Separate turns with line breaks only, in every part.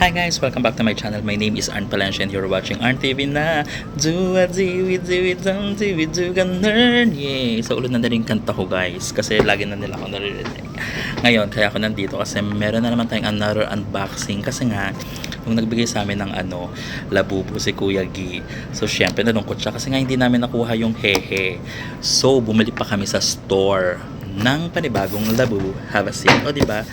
Hi guys! Welcome back to my channel. My name is Arn Palancia and you're watching Arn TV na do it, don't do it, do nerd. Yay! Sa ulo na rin kanta ko guys kasi lagi na nila ako naririnig. Ngayon, kaya ako nandito kasi meron na naman tayong another unboxing kasi nga nung nagbigay sa amin ng labubo si Kuya Gi. So syempre nalungkot siya kasi nga hindi namin nakuha yung hehe. So bumili pa kami sa store ng panibagong labubo. Have a seat. O diba?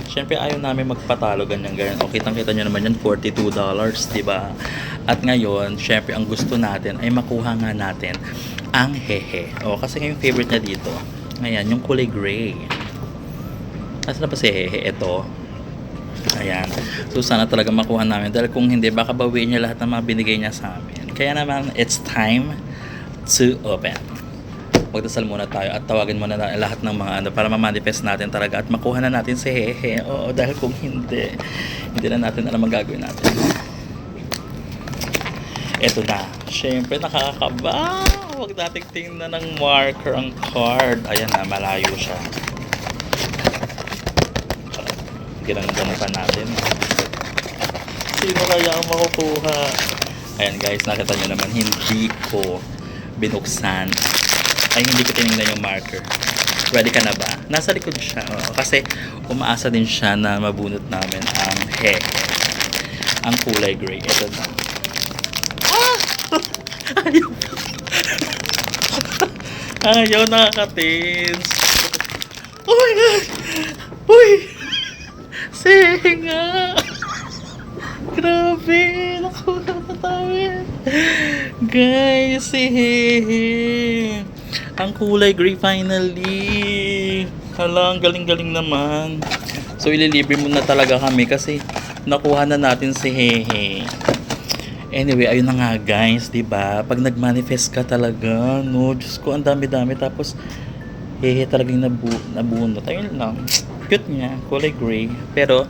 Siyempre ayaw namin magpatalo ganyan. O kitang-kita nyo naman yan, $42, diba? At ngayon, siyempre ang gusto natin ay makuha nga natin ang hehe. O kasi nga yung favorite niya dito. Ayan, yung kulay gray. Kasi na pa si hehe? Ito. Ayan. So sana talaga makuha namin. Dahil kung hindi, baka bawiin niya lahat ng mga binigay niya sa amin. Kaya naman, it's time to open. Magdasal muna tayo at tawagin muna na lahat ng mga para ma-manifest natin talaga at makuha na natin si hehe. Oo, dahil kung hindi na natin alam ang gagawin natin. Eto na. Siyempre, nakakakaba. Huwag natin tingnan ng marker ang card. Ayan na, malayo siya. Ginang-gana pa natin. Sino kaya ang makukuha? Ayan guys, nakita nyo naman, hindi ko binuksan. Ay, hindi ko tinignan yung marker. Ready ka na ba? Nasa likod siya. Kasi umaasa din siya na mabunot namin ang hehe. Ang kulay gray. Ito na. Ah! Ayaw. Ayaw, nakakatins. Oh my God! Uy! Sige nga! Grabe! Nakuha na tayo. Guys, si hehe. Ang kulay gray finally. Hala, ang galing-galing naman. So ililibre muna talaga kami kasi nakuha na natin si hehe. Anyway, ayun na nga guys, 'di ba? Pag nagmanifest ka talaga, no, Diyos ko, ang dami-dami tapos hehe talagang nabunot. Ayun lang. Cute niya, kulay gray. Pero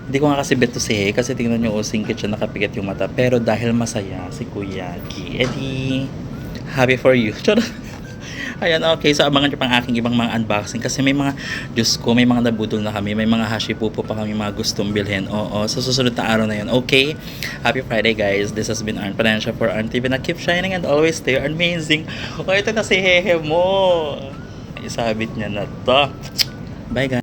hindi ko nga kasi bet to si hehe kasi tingnan niyo, singkit siya, nakapikit yung mata. Pero dahil masaya si Kuya Gi, edi happy for you. Ayan, okay. So, abangan nyo pang aking ibang mga unboxing. Kasi may mga, Diyos ko, may mga nabudol na kami. May mga hashipupo pa kami mga gustong bilhin. Oo, sa susunod na araw na yun. Okay? Happy Friday, guys. This has been Arn Palancia for Arn TV. Na keep shining and always stay amazing. Okay, ito na si hehe mo. Isabit niya na to. Bye, guys.